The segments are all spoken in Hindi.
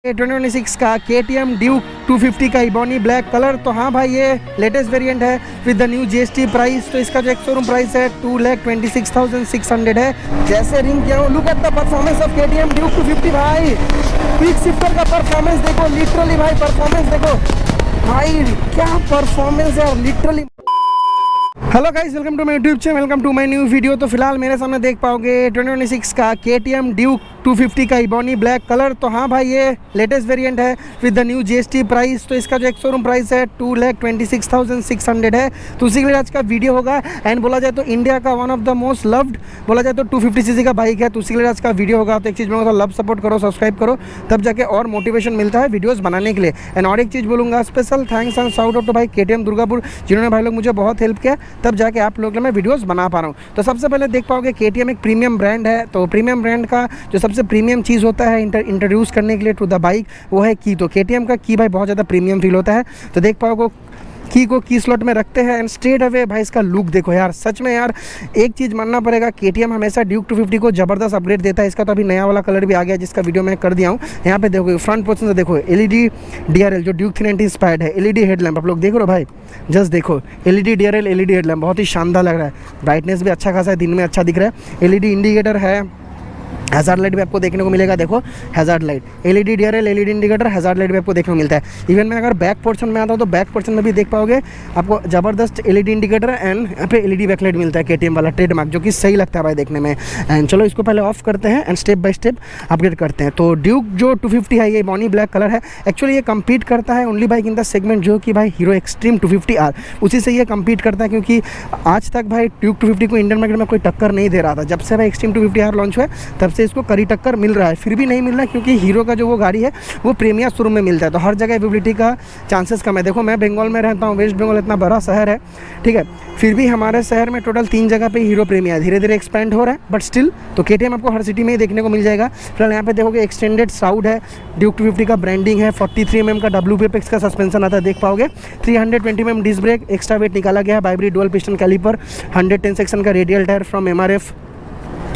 2026 का KTM ड्यूक 250 का इबोनी ब्लैक कलर। तो हाँ भाई, ये लेटेस्ट वेरिएंट है with the new GST price. तो इसका जो एक शोरूम प्राइस है 2,26,600 है। जैसे रिंग किया हूँ, look at the performance of KTM Duke 250 भाई। क्विक शिफ्टर का परफॉर्मेंस देखो, लिटरली भाई परफॉर्मेंस देखो भाई, क्या परफॉर्मेंस है literally. Hello guys, welcome to my YouTube channel, welcome to my new video. तो फिलहाल मेरे सामने देख पाओगे 2026 का KTM ड्यूक 250 का इबोनी ब्लैक कलर। तो हाँ भाई, ये लेटेस्ट वेरिएंट है with the new GST price. तो इसका जो एक शोरूम प्राइस है 2,26,600 है। तो उसी के लिए आज का वीडियो होगा। एंड बोला जाए तो इंडिया का one of the most loved बोला जाए तो 250cc का बाइक है। तो उसी के लिए आज का वीडियो होगा। तो एक चीज़ बोलूँगा, लव सपोर्ट करो, सब्सक्राइब करो, तब जाके और मोटिवेशन मिलता है वीडियोज़ बनाने के लिए। एंड और एक चीज़ बोलूँगा, special thanks and shout out to भाई KTM दुर्गापुर, जिन्होंने भाई लोग मुझे बहुत हेल्प किया, तब जाके आप लोग मैं वीडियोज़ बना पा रहा हूँ। तो सबसे पहले देख पाओगे KTM एक प्रीमियम ब्रांड है। तो प्रीमियम ब्रांड का जो सबसे प्रीमियम चीज़ होता है इंट्रोड्यूस करने के लिए टू द बाइक, वो है की। तो KTM का की भाई बहुत ज़्यादा प्रीमियम फील होता है। तो देख पाओगे की को की स्लॉट में रखते हैं एंड स्ट्रेट अवे भाई इसका लुक देखो यार, सच में यार एक चीज़ मानना पड़ेगा, KTM हमेशा ड्यूक 250 को ज़बरदस्त अपग्रेड देता है। इसका तो अभी नया वाला कलर भी आ गया, जिसका वीडियो मैं कर दिया हूँ। यहाँ पे देखो फ्रंट पोर्शन से देखो LED DRL जो ड्यूक 390 इंस्पायर्ड है, LED हेडलैम्प आप लोग देख रहे हो भाई, जस्ट देखो LED DRL LED हेडलैम्प बहुत ही शानदार लग रहा है। ब्राइटनेस भी अच्छा खासा है, दिन में अच्छा दिख रहा है। LED इंडिकेटर है, हैज़ार्ड लाइट भी आपको देखने को मिलेगा। देखो hazard light, LED DRL LED indicator, hazard light भी आपको देखने को मिलता है। इवन मैं अगर बैक पोर्शन में आता हूँ तो बैक पोर्शन में भी देख पाओगे आपको ज़बरदस्त LED इंडिकेटर एंड यहाँ पे LED बैकलाइट मिलता है, KTM वाला ट्रेडमार्क, जो कि सही लगता है भाई देखने में। एंड चलो इसको पहले ऑफ करते हैं and step by step upgrade करते हैं। तो ड्यूक जो 250 है, ये इबोनी ब्लैक कलर है। एक्चुअली ये कम्पीट करता है only bike in the segment जो कि भाई हीरो एक्सट्रीम 250R, उसी से ये कम्पीट करता है। क्योंकि आज तक भाई ड्यूक 250 को इंडियन मार्केट में कोई टक्कर नहीं दे रहा था। जब से भाई एक्सट्रीम 250R लॉन्च हुआ तब से इसको कड़ी टक्कर मिल रहा है। फिर भी नहीं मिल रहा है क्योंकि हीरो का जो वो गाड़ी है वो प्रीमियर शोरूम में मिलता है, तो हर जगह अवेलेबिलिटी का चांसेस कम है। देखो मैं बंगाल में रहता हूँ, वेस्ट बंगाल इतना बड़ा शहर है, ठीक है, फिर भी हमारे शहर में टोटल 3 जगह पे हीरो प्रीमियर धीरे धीरे एक्सपेंड हो रहा है, बट स्टिल तो KTM आपको हर सिटी में ही देखने को मिल जाएगा। फिलहाल यहाँ पे देखोगे एक्सटेंडेड साउड है, ड्यूक 250 का ब्रांडिंग है, 43 mm का WP Apex का सस्पेंशन आता है, देख पाओगे 320 mm disc brake, extra weight निकाला गया है, ByBre dual piston caliper, 110 section का रेडियल टायर फ्रॉम MRF,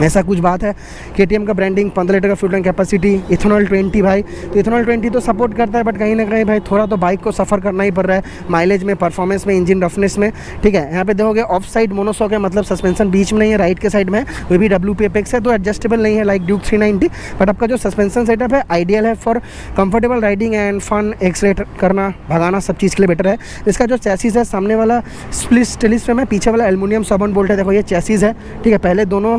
ऐसा कुछ बात है। KTM का ब्रांडिंग, 15 लीटर का फ्यूल टैंक कैपेसिटी, इथेनॉल 20 भाई। तो इथेनॉल 20 तो सपोर्ट करता है, बट कहीं ना कहीं भाई थोड़ा तो बाइक को सफ़र करना ही पड़ रहा है माइलेज में, परफॉर्मेंस में, इंजन रफनेस में, ठीक है। यहाँ पे देखोगे ऑफ साइड मोनोशॉक है, मतलब सस्पेंशन बीच में नहीं है, राइट के साइड में है, वो भी WP Apex है, तो एडजस्टेबल नहीं है लाइक ड्यूक 390। बट आपका जो सस्पेंशन सेटअप है आइडियल है for comfortable riding and fun, accelerate करना, भगाना, सब चीज़ के लिए बेटर है। इसका जो चैसिस है, सामने वाला स्प्लिट स्टेलिस फ्रेम है, पीछे वाला एल्युमिनियम 7 बोल्ट है। देखो ये चैसिस है, ठीक है, पहले दोनों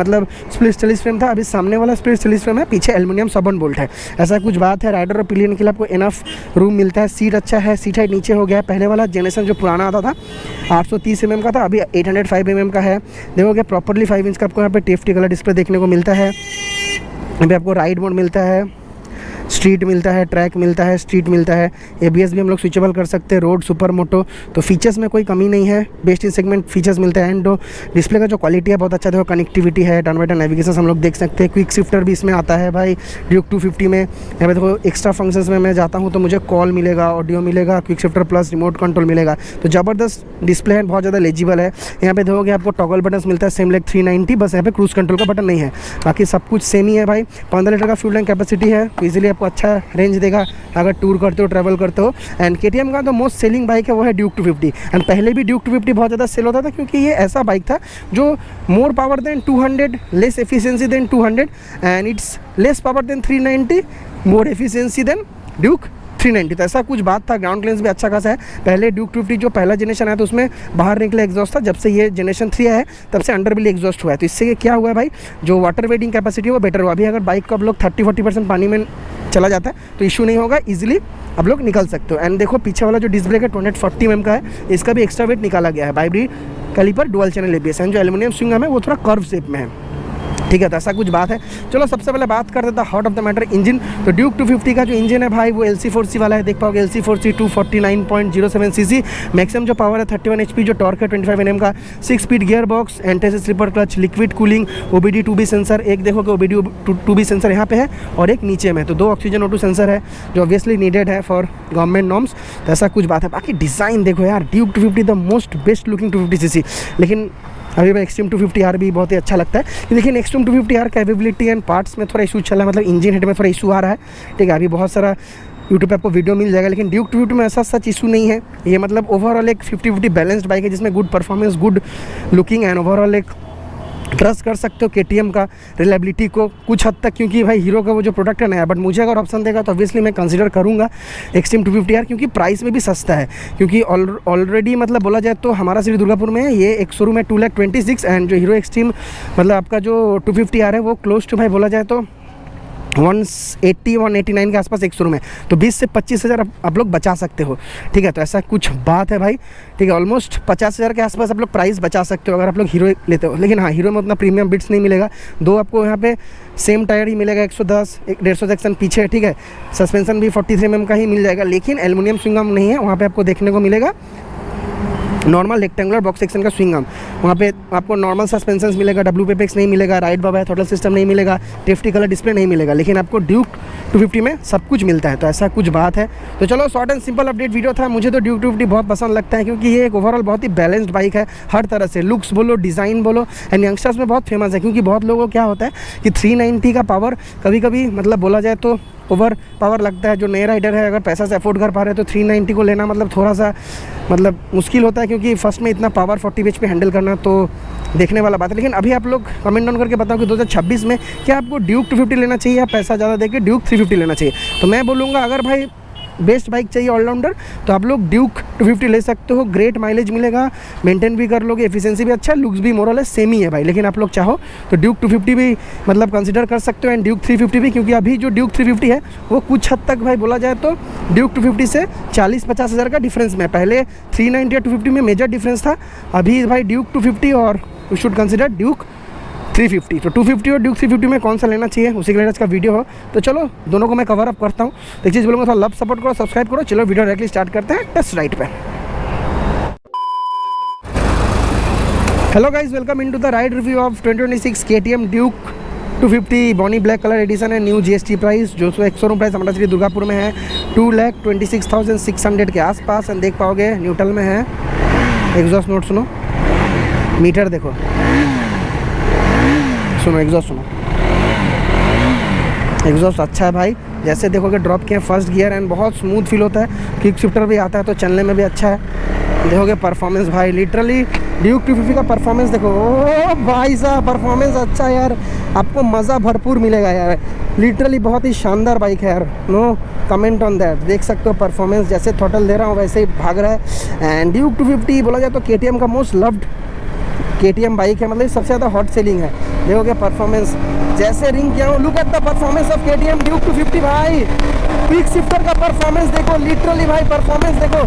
मतलब स्प्लिट स्टेलिस फ्रेम था, अभी सामने वाला स्प्लिट स्टेलिस फ्रेम है, पीछे एल्युमिनियम 7 बोल्ट है। ऐसा कुछ बात है। राइडर और पिलियन के लिए आपको इनफ रूम मिलता है। सीट अच्छा है, सीट हाइट नीचे हो गया है। पहले वाला जनरेशन जो पुराना आता था 830 mm का था, अभी 805 mm का है। देखोगे प्रॉपरली 5 इंच का आपको यहाँ पे TFT कलर डिस्प्ले देखने को मिलता है। अभी आपको राइड मोड मिलता है, स्ट्रीट मिलता है, ट्रैक मिलता है, स्ट्रीट मिलता है। ABS भी हम लोग स्विचेबल कर सकते हैं, रोड, सुपर मोटो। तो फीचर्स में कोई कमी नहीं है, बेस्ट इन सेगमेंट फीचर्स मिलते हैं। एंड डिस्प्ले का जो क्वालिटी है बहुत अच्छा, देखो कनेक्टिविटी है, टर्न बाय टर्न नेविगेशन हम लोग देख सकते हैं। क्विक शिफ्टर भी इसमें आता है भाई ड्यूक 250 में। यहाँ पे देखो एक्स्ट्रा फंक्शंस में मैं जाता हूँ तो मुझे कॉल मिलेगा, ऑडियो मिलेगा, quick shifter plus remote control मिलेगा। तो ज़बरदस्त डिस्प्ले है, बहुत ज़्यादा लेजिबल है। यहाँ पे देखोगे आपको टॉगल बटन मिलता है सेम लाइक 390, बस यहाँ पे क्रूज कंट्रोल का बटन नहीं है, बाकी सब कुछ सेम ही है भाई। 15 लीटर का फ्यूल टैंक कैपेसिटी है, तो ईजिली आपको अच्छा रेंज देगा अगर टूर करते हो, ट्रैवल करते हो। एंड KTM का जो मोस्ट सेलिंग बाइक है वो है ड्यूक 250। एंड पहले भी ड्यूक 250 बहुत ज़्यादा सेल होता था क्योंकि ये ऐसा बाइक था जो more power than 200, less efficiency than 200 and it's less power than 390, more efficiency than Duke 390। तो ऐसा कुछ बात था। ग्राउंड क्लियरेंस भी अच्छा खासा है। पहले ड्यूक 250 जो पहला जनरेशन आया तो उसमें बाहर निकले एग्जॉस्ट था, जब से ये जनरेशन 3 है तब से अंडर बिली एग्जॉस्ट हुआ है। तो इससे क्या हुआ है भाई, जो वाटर वेटिंग कैपेसिटी है वो बेटर हुआ। अभी अगर बाइक को आप लोग 30-40% पानी में चला जाता है तो इशू नहीं होगा, ईजिली आप लोग निकल सकते हो। एंड देखो पीछे वाला जो डिस्क ब्रेक है 240 mm का है, इसका भी एक्स्ट्रा वेट निकाला गया है। Bybre caliper, dual channel ABS and जो एल्युमिनियम स्विंग है वो थोड़ा कर्व शेप में है, ठीक है। तो ऐसा कुछ बात है। चलो सबसे पहले बात कर देता heart of the matter, engine. तो ड्यूक 250 का जो इंजन है भाई वो LC4C वाला है, देख पाओगे LC4C 249.07 cc। मैक्सिमम जो पावर है 31 HP, जो टॉर्क है 25 Nm का, 6 speed gear box, anti slipper clutch, liquid cooling, OBD 2B sensor, एक देखोगे OBD 2B सेंसर यहाँ पे है और एक नीचे में, तो 2 ऑक्सीजन O2 सेंसर है जो ऑब्वियसली नीडेड है फॉर गवर्नमेंट नॉर्म्स। तो ऐसा कुछ बात है। बाकी डिज़ाइन देखो यार, Duke 250 the most best looking 250cc, लेकिन अभी भाई एक्सट्रीम 250R भी बहुत ही अच्छा लगता है। लेकिन extreme 250R capability and parts में थोड़ा इशू चल रहा है, मतलब इंजन हेड में थोड़ा इशू आ रहा है, ठीक है। अभी बहुत सारा यूट्यूब पे आपको वीडियो मिल जाएगा, लेकिन ड्यूक 250 में ऐसा सच इशू नहीं है। ये मतलब ओवरऑल एक 50-50 बैलेंस्ड बाइक है, जिसमें good performance, good looking and overall एक ट्रस्ट कर सकते हो KTM का रिलायबिलिटी को कुछ हद तक, क्योंकि भाई हीरो का वो जो प्रोडक्ट है नया। बट मुझे अगर ऑप्शन देगा तो ऑब्वियसली मैं कंसीडर करूँगा एक्सट्रीम 250R, क्योंकि प्राइस में भी सस्ता है। क्योंकि ऑलरेडी मतलब बोला जाए तो हमारा सिटी दुर्गापुर में ये एक शोरूम है 2,26,000 एंड जो हीरो एक्सट्रीम मतलब आपका जो 250R है वो क्लोज टू भाई बोला जाए तो 180-189 के आसपास एक शोरूम है। तो 20 से 25,000 आप लोग बचा सकते हो, ठीक है। तो ऐसा कुछ बात है भाई, ठीक है। ऑलमोस्ट 50,000 के आसपास आप लोग प्राइस बचा सकते हो अगर आप लोग हीरो लेते हो। लेकिन हाँ, हीरो में उतना प्रीमियम बिट्स नहीं मिलेगा। दो आपको यहाँ पे सेम टायर ही मिलेगा, 110 150 सेक्शन पीछे, ठीक है। सस्पेंशन भी 43 mm का ही मिल जाएगा, लेकिन एल्युमिनियम स्विंग आर्म नहीं है। वहाँ पर आपको देखने को मिलेगा नॉर्मल रेक्टेंगुलर बॉक्स सेक्शन का स्विंग आर्म। वहाँ पे आपको नॉर्मल सस्पेंशन मिलेगा, WPX नहीं मिलेगा, राइड बाय थ्रॉटल सिस्टम नहीं मिलेगा, टेफ्टी कलर डिस्प्ले नहीं मिलेगा, लेकिन आपको ड्यूक 250 में सब कुछ मिलता है। तो ऐसा कुछ बात है। तो चलो, short and simple update video था। मुझे तो ड्यूक 250 बहुत पसंद लगता है, क्योंकि ये एक ओवरऑल बहुत ही बैलेंस्ड बाइक है हर तरह से, लुक्स बोलो, डिज़ाइन बोलो, एंड यंगस्टर्स में बहुत फेमस है। क्योंकि बहुत लोगों को क्या होता है कि 390 का पावर कभी कभी मतलब बोला जाए तो ओवर पावर लगता है। जो नए राइडर है अगर पैसा से अफोर्ड कर पा रहे हैं तो 390 को लेना मतलब थोड़ा सा मतलब मुश्किल होता है, क्योंकि फर्स्ट में इतना पावर 40 bhp हैंडल करना तो देखने वाला बात है। लेकिन अभी आप लोग कमेंट डाउन करके बताओ कि 2026 में क्या आपको ड्यूक 250 लेना चाहिए या पैसा ज़्यादा देके ड्यूक 350 लेना चाहिए। तो मैं बोलूँगा अगर भाई बेस्ट बाइक चाहिए ऑलराउंडर तो आप लोग ड्यूक 250 ले सकते हो। ग्रेट माइलेज मिलेगा, मेंटेन भी कर लोगे, एफिशिएंसी भी अच्छा है, लुक्स भी मोरल है सेम ही है भाई। लेकिन आप लोग चाहो तो ड्यूक 250 भी मतलब कंसिडर कर सकते हो एंड ड्यूक 350 भी, क्योंकि अभी जो ड्यूक 350 है वो कुछ हद तक भाई बोला जाए तो ड्यूक 250 से 40-50 हज़ार का डिफरेंस में, पहले 390 या 250 में मेजर डिफरेंस था। अभी भाई ड्यूक 250 और यू शुड कंसिडर ड्यूक 350। तो 250 और ड्यूक 350 में कौन सा लेना चाहिए उसी के लिए आज का वीडियो हो। तो चलो दोनों को मैं कवर अप करता हूँ। तो एक चीज़ बोलूँगा, थोड़ा लव सपोर्ट करो, सब्सक्राइब करो। चलो वीडियो डायरेक्टली स्टार्ट करते हैं टेस्ट राइड पे। Hello guys, welcome in to the ride review of 2026 KTM Duke 250 ebony black colour edition है। न्यू GST प्राइस जो एक शोरूम प्राइस हमारा सिटी दुर्गापुर में है 2,26,600 के आसपास। एंड देख पाओगे न्यूट्रल में है। एग्जॉस्ट नोट सुनो, मीटर देखो, सुनो एग्जॉस्ट सुनो, एग्जॉस्ट अच्छा है भाई। जैसे देखोगे ड्रॉप किया फर्स्ट गियर एंड बहुत स्मूथ फील होता है। किक शिफ्टर भी आता है तो चलने में भी अच्छा है। देखोगे परफॉर्मेंस भाई, लिटरली ड्यूक 250 का परफॉर्मेंस देखो। ओ भाई साहब, परफॉर्मेंस अच्छा है यार, आपको मज़ा भरपूर मिलेगा यार। लिटरली बहुत ही शानदार बाइक है यार, नो कमेंट ऑन दैट। देख सकते हो परफॉर्मेंस, जैसे थ्रॉटल दे रहा हूँ वैसे ही भाग रहा है। एंड ड्यूक 250 बोला जाए तो KTM का मोस्ट लव्ड KTM बाइक है, मतलब सबसे ज़्यादा हॉट सेलिंग है। देखोगे परफॉर्मेंस, जैसे रिंग किया हूँ, look at the performance of KTM Duke 250 भाई। क्विक शिफ्टर का परफॉर्मेंस देखो, लिटरली भाई परफॉर्मेंस देखो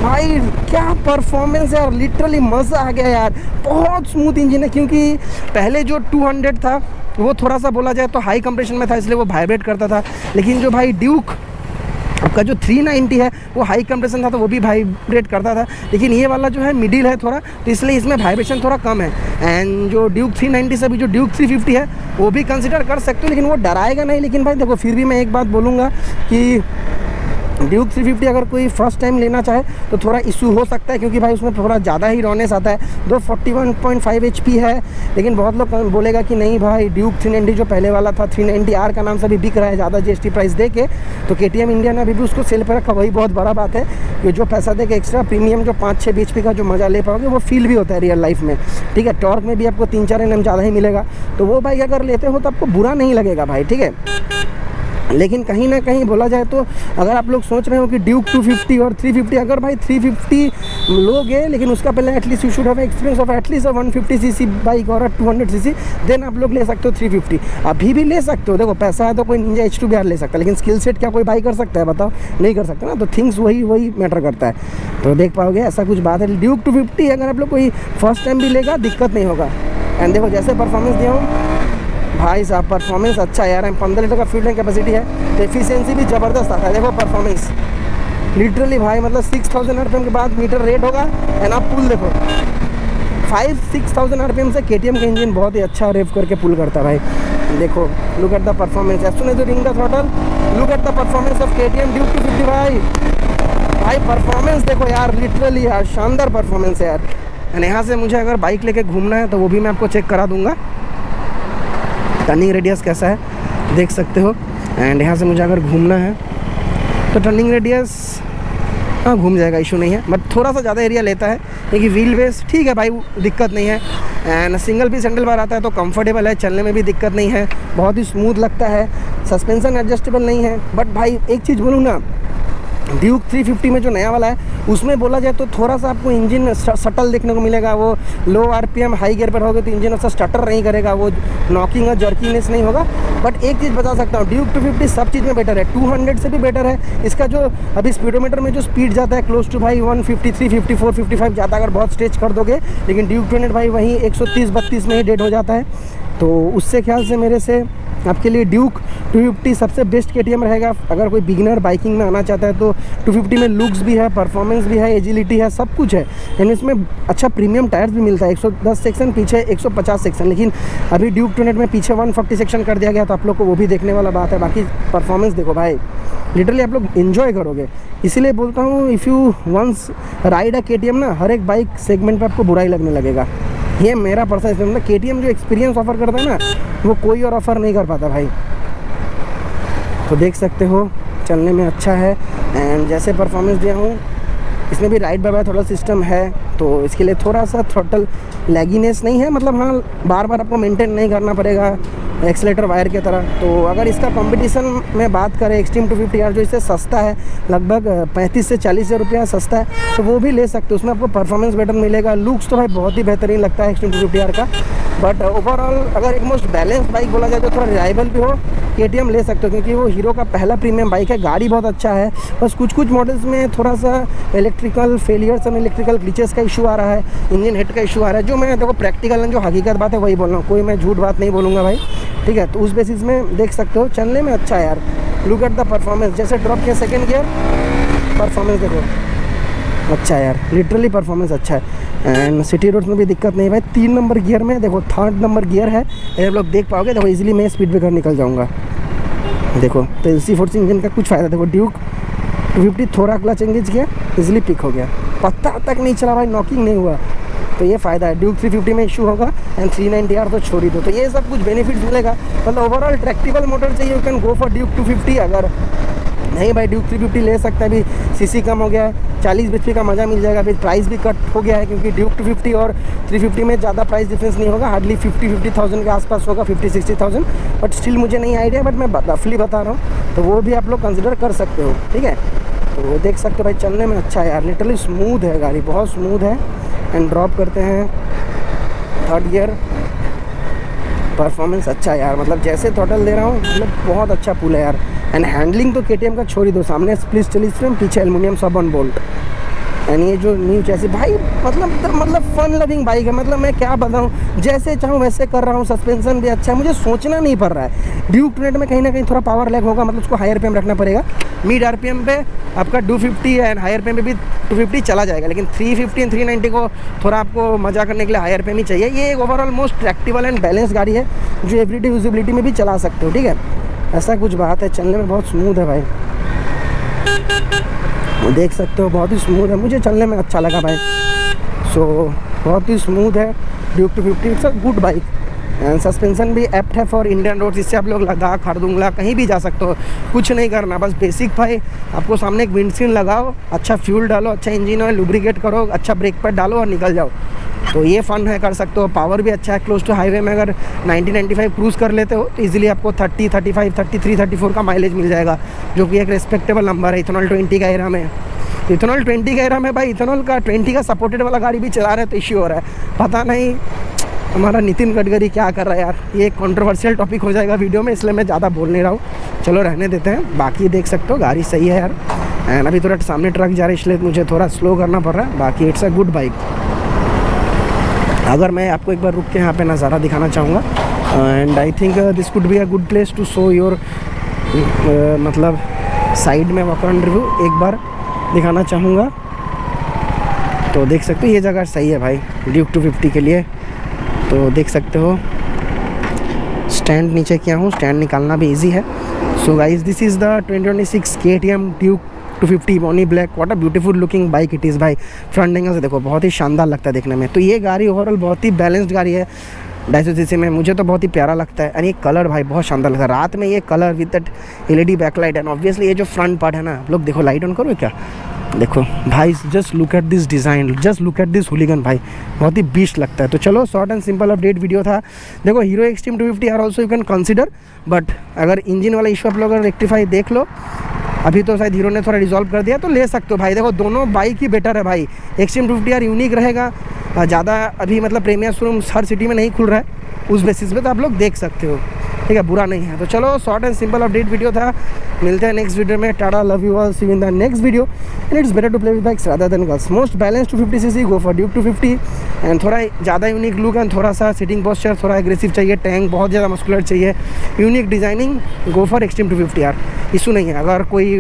भाई, क्या परफॉर्मेंस है यार, लिटरली मज़ा आ गया यार। बहुत स्मूथ इंजन है, क्योंकि पहले जो 200 था वो थोड़ा सा बोला जाए तो हाई कंप्रेशन में था, इसलिए वो वाइब्रेट करता था। लेकिन जो भाई ड्यूक आपका जो 390 है वो हाई कंप्रेशन था तो वो भी वाइब्रेट करता था। लेकिन ये वाला जो है मिडिल है थोड़ा, तो इसलिए इसमें वाइब्रेशन थोड़ा कम है। एंड जो ड्यूक 390 से भी जो ड्यूक 350 है वो भी कंसिडर कर सकते हो, लेकिन वो डराएगा नहीं। लेकिन भाई देखो, फिर भी मैं एक बात बोलूँगा कि ड्यूक 350 अगर कोई फर्स्ट टाइम लेना चाहे तो थोड़ा इशू हो सकता है, क्योंकि भाई उसमें थोड़ा ज़्यादा ही रॉनेस आता है। 241.5 HP है, लेकिन बहुत लोग बोलेगा कि नहीं भाई ड्यूक 390 जो पहले वाला था 390R का नाम से भी बिक रहा है ज़्यादा GST प्राइस दे के, तो KTM इंडिया ने अभी भी उसको सेल पर रखा। वही बहुत बड़ा बात है कि जो पैसा दे के एक्स्ट्रा प्रीमियम जो 5-6 bhp का जो मज़ा ले पाओगे वो फील भी होता है रियल लाइफ में, ठीक है। टॉर्क में भी आपको 3-4 Nm ज़्यादा ही मिलेगा, तो वो बाइक अगर लेते हो तो आपको बुरा नहीं लगेगा भाई, ठीक है। लेकिन कहीं ना कहीं बोला जाए तो अगर आप लोग सोच रहे हो कि ड्यूक 250 और 350, अगर भाई 350 लोगे लेकिन उसका पहले at least you should have experience of at least 150cc bike और 200cc, देन आप लोग ले सकते हो 350। अभी भी ले सकते हो, देखो पैसा है तो कोई निंजा H2BR ले सकता है, लेकिन स्किल सेट क्या कोई बाई कर सकता है बताओ? नहीं कर सकता ना। तो थिंग्स वही मैटर करता है। तो देख पाओगे ऐसा कुछ बात है। ड्यूक 250 अगर आप लोग कोई फर्स्ट टाइम भी लेगा दिक्कत नहीं होगा। एंड देखो जैसे परफॉर्मेंस दिया हूँ भाई साहब, परफॉर्मेंस अच्छा है यार। 15 लीटर का फ्यूल टैंक कैपेसिटी है, तो एफिशिएंसी भी ज़बरदस्त आता है। देखो परफॉर्मेंस लिटरली भाई, मतलब 6000 RPM के बाद मीटर रेट होगा। एंड आप पुल देखो 5-6,000 RPM से KTM का इंजन बहुत ही अच्छा रेव करके पुल करता है भाई। देखो look at the performance, as soon as you ring the throttle, look at the performance of KTM Duke 250 भाई। परफॉर्मेंस देखो यार, लिटरली यार शानदार परफॉर्मेंस है यार। एंड यहाँ से मुझे अगर बाइक लेके घूमना है तो वो भी मैं आपको चेक करा दूँगा। टर्निंग रेडियस कैसा है देख सकते हो। एंड यहाँ से मुझे अगर घूमना है तो टर्निंग रेडियस हाँ घूम जाएगा, इशू नहीं है, बट थोड़ा सा ज़्यादा एरिया लेता है क्योंकि व्हील बेस ठीक है भाई, दिक्कत नहीं है। And single piece handle bar आता है तो कंफर्टेबल है, चलने में भी दिक्कत नहीं है, बहुत ही स्मूथ लगता है। सस्पेंशन एडजस्टेबल नहीं है, बट भाई एक चीज़ बोलूँ ना, ड्यूक 350 में जो नया वाला है उसमें बोला जाए तो थोड़ा सा आपको इंजन सटल देखने को मिलेगा। वो लो आरपीएम हाई गियर पर होगा तो इंजन उसका स्टटर नहीं करेगा, वो नॉकिंग और जर्कीनेस नहीं होगा। बट एक चीज़ बता सकता हूँ, ड्यूक 250 सब चीज़ में बेटर है, 200 से भी बेटर है। इसका जो अभी स्पीडोमीटर में जो स्पीड जाता है क्लोज टू भाई 153, 54, 55 जाता है अगर बहुत स्ट्रेच कर दोगे, लेकिन ड्यूक 200 भाई वहीं 130-32 में ही डेड हो जाता है। तो उससे ख्याल से मेरे से आपके लिए ड्यूक 250 सबसे बेस्ट केटीएम रहेगा। अगर कोई बिगिनर बाइकिंग में आना चाहता है तो 250 में लुक्स भी है, परफॉर्मेंस भी है, एजिलिटी है, सब कुछ है। यानी इसमें अच्छा प्रीमियम टायर्स भी मिलता है, 110 सेक्शन पीछे 150 सेक्शन, लेकिन अभी ड्यूक 200 में पीछे 140 सेक्शन कर दिया गया, तो आप लोग को वो भी देखने वाला बात है। बाकी परफॉर्मेंस देखो भाई, लिटरली आप लोग इन्जॉय करोगे। इसीलिए बोलता हूँ if you once ride a KTM ना, हर एक बाइक सेगमेंट पर आपको बुरा ही लगने लगेगा। ये मेरा पर्सनल एक्सपीरियंस है। केटीएम जो एक्सपीरियंस ऑफर करता है ना, वो कोई और ऑफर नहीं कर पाता भाई। तो देख सकते हो चलने में अच्छा है। एंड जैसे परफॉर्मेंस दिया हूँ, इसमें भी राइट बाय वायर थोड़ा सिस्टम है, तो इसके लिए थोड़ा सा थ्रॉटल लैगीनेस नहीं है, मतलब हाँ बार बार आपको मेंटेन नहीं करना पड़ेगा एक्सीलेटर वायर की तरह। तो अगर इसका कंपटीशन में बात करें, एक्सट्रीम 250R जो इससे सस्ता है, लगभग 35 से 40 हज़ार रुपया सस्ता है, तो वो भी ले सकते हो। उसमें आपको परफॉर्मेंस बेटर मिलेगा। लुक्स तो भाई बहुत ही बेहतरीन लगता है एक्सट्रीम 250R का, बट ओवरऑल अगर एक मोस्ट बैलेंस बाइक बोला जाए तो थोड़ा रिलायबल भी हो, केटीएम ले सकते हो, क्योंकि वो हीरो का पहला प्रीमियम बाइक है। गाड़ी बहुत अच्छा है, बस कुछ मॉडल्स में थोड़ा सा इलेक्ट्रिकल फेलियर्स और इलेक्ट्रिकल ग्लिचेस का इशू आ रहा है, इंजन हिट का इशू आ रहा है। जो मैं देखो प्रैक्टिकल जो हकीकत बात है वही बोल रहा हूँ, कोई मैं झूठ बात नहीं बोलूँगा भाई, ठीक है। तो उस बेसिस में देख सकते हो चलने में अच्छा है यार। लुक एट द परफॉर्मेंस, जैसे ड्रॉप किया सेकेंड गियर, परफॉर्मेंस देखो अच्छा है यार, लिटरली परफॉर्मेंस अच्छा है। एंड सिटी रोड्स में भी दिक्कत नहीं भाई। 3 नंबर गियर में देखो, 3rd नंबर गियर है, ये आप लोग देख पाओगे। देखो इजीली मैं स्पीड ब्रेकर निकल जाऊंगा। देखो तो एलसी फोर्स इंजन का कुछ फ़ायदा। देखो ड्यूक 250 थोड़ा क्लच एंगेज किया, इजीली पिक हो गया, पत्ता तक नहीं चला भाई, नॉकिंग नहीं हुआ, तो ये फ़ायदा है। ड्यूक 350 में इशू होगा, एंड 390R तो छोड़ ही दो। तो ये सब कुछ बेनिफिट्स मिलेगा। मतलब ओवरऑल ट्रैक्टिबल मोटर चाहिए, you can go for Duke 250। अगर नहीं भाई ड्यूक 350 ले सकता है, अभी सीसी कम हो गया है, 40 bhp का मज़ा मिल जाएगा। अभी प्राइस भी कट हो गया है, क्योंकि ड्यूक 250 और 350 में ज़्यादा प्राइस डिफरेंस नहीं होगा, हार्डली 50,000 के आसपास होगा, 50-60,000। बट स्टिल मुझे नहीं आइडिया, बट मैं रफली बता रहा हूँ, तो वो भी आप लोग कंसिडर कर सकते हो, ठीक है। तो वो देख सकते हो भाई, चलने में अच्छा है यार, लिटरली स्मूथ है गाड़ी, बहुत स्मूथ है। एंड ड्रॉप करते हैं 3rd गियर, परफॉर्मेंस अच्छा है यार, मतलब जैसे थ्रॉटल दे रहा हूँ, मतलब बहुत अच्छा पुल है यार। एंड हैंडलिंग तो केटीएम का छोड़ ही दो, सामने स्प्लिट चली फ्रेम, पीछे एल्युमिनियम सब ऑन बोल्ट। एंड ये जो न्यू चैसी भाई, मतलब फन लविंग बाइक है, मतलब मैं क्या बताऊँ, जैसे चाहूँ वैसे कर रहा हूँ। सस्पेंशन भी अच्छा है, मुझे सोचना नहीं पड़ रहा है। ड्यूक 200 में कहीं ना कहीं थोड़ा पावर लैग होगा, मतलब उसको हाई आरपीएम रखना पड़ेगा। मिड आरपीएम पे आपका 250 है, एंड हाई आरपीएम पे भी 250 चला जाएगा, लेकिन 350 एंड 390 को थोड़ा आपको मजा करने के लिए हाई आरपीएम ही चाहिए। ये ओवरऑल मोस्ट ट्रैक्टिबल एंड बैलेंस गाड़ी है, जो एवरीडे यूजिबिलिटी में भी चला सकते हो, ठीक है। ऐसा कुछ बात है, चलने में बहुत स्मूथ है भाई, देख सकते हो बहुत ही स्मूथ है, मुझे चलने में अच्छा लगा भाई। सो बहुत ही स्मूथ है Duke 250, it's a good bike. And suspension भी एप्ट है फॉर इंडियन रोड्स, इससे आप लोग लद्दाख, खारदुंगला कहीं भी जा सकते हो, कुछ नहीं करना, बस बेसिक भाई आपको सामने एक विंडस्क्रीन लगाओ, अच्छा फ्यूल डालो, अच्छा इंजन ऑयल लुब्रिकेट करो, अच्छा ब्रेक पैड डालो और निकल जाओ। तो ये फन है, कर सकते हो। पावर भी अच्छा है, क्लोज टू हाईवे में अगर 90-95 क्रूज़ कर लेते हो तो इजीली आपको 30, 35, 33, 34 का माइलेज मिल जाएगा, जो कि एक रिस्पेक्टेबल नंबर है इथेनॉल 20 का एरा में। इथेनॉल 20 का एरा में भाई, इथेनॉल का 20 का सपोर्टेड वाला गाड़ी भी चला रहे हैं, तो इश्यू हो रहा है। पता नहीं हमारा नितिन गडकरी क्या कर रहा है यार, ये एक कंट्रोवर्शियल टॉपिक हो जाएगा वीडियो में, इसलिए मैं ज़्यादा बोल नहीं रहा हूँ, चलो रहने देते हैं। बाकी देख सकते हो गाड़ी सही है यार। एंड अभी थोड़ा सामने ट्रक जा रहा है, इसलिए मुझे थोड़ा स्लो करना पड़ रहा है, बाकी इट्स अ गुड बाइक। अगर मैं आपको एक बार रुक के यहाँ पे नज़ारा दिखाना चाहूँगा, and I think this could be a good place to show your, मतलब साइड में वॉक अराउंड रिव्यू एक बार दिखाना चाहूँगा। तो देख सकते हो ये जगह सही है भाई ड्यूक 250 के लिए, तो देख सकते हो। स्टैंड नीचे किया हूँ, स्टैंड निकालना भी इजी है। So guys, this is the 2026 KTM Duke 250 ebony black, what a beautiful looking bike it is भाई। फ्रंट एंगल से देखो बहुत ही शानदार लगता है देखने में। तो ये गाड़ी ओवरऑल बहुत ही बैलेंस्ड गाड़ी है 250 सीसी में, मुझे तो बहुत ही प्यारा लगता है। एंड ये कलर भाई बहुत शानदार लगता है रात में, ये colour with that LED backlight. And obviously ये जो फ्रंट पार्ट है ना, आप लोग देखो, लाइट ऑन करो क्या, देखो भाई, just look at this design, just look at this hooligan भाई, बहुत ही बीस्ट लगता है। तो चलो short and simple update video था। देखो Hero Xtreme 250 R also you can consider, but अगर इंजन वाला इशू आप लोग अगर रेक्टिफाई देख लो, अभी तो शायद हीरो ने थोड़ा रिजॉल्व कर दिया, तो ले सकते हो भाई। देखो दोनों बाइक ही बेटर है भाई। एक्सट्रीम 250 आर यूनिक रहेगा, ज़्यादा अभी मतलब प्रीमियर शोरूम हर सिटी में नहीं खुल रहा है, उस बेसिस पे तो आप लोग देख सकते हो, ठीक है, बुरा नहीं है। तो चलो short and simple update video था, मिलते हैं नेक्स्ट वीडियो में। Tata, love you all, see you in the next video. And it's better to play with bikes rather than girls. Most balance 250 CC, go for Duke 250। And थोड़ा ज़्यादा यूनिक लुक एंड थोड़ा सा सिटिंग पोस्चर थोड़ा एग्रेसिव चाहिए, टैंक बहुत ज़्यादा मस्कुलर चाहिए, unique designing, go for extreme 250 R. Issue नहीं है, अगर कोई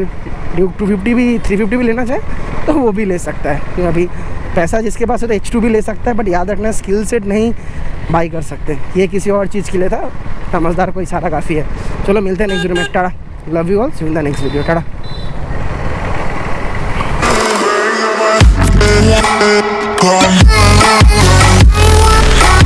ड्यूक 250 भी 350 भी लेना चाहे तो वो भी ले सकता है, क्योंकि अभी पैसा जिसके पास है तो H2 भी ले सकता है, बट याद रखना स्किल सेट नहीं बाई कर सकते, ये किसी और चीज़ के लिए था, समझदार को इशारा काफ़ी है। चलो मिलते हैं नेक्स्ट वीडियो में। Tata, love you all, see you in the next video. Tata.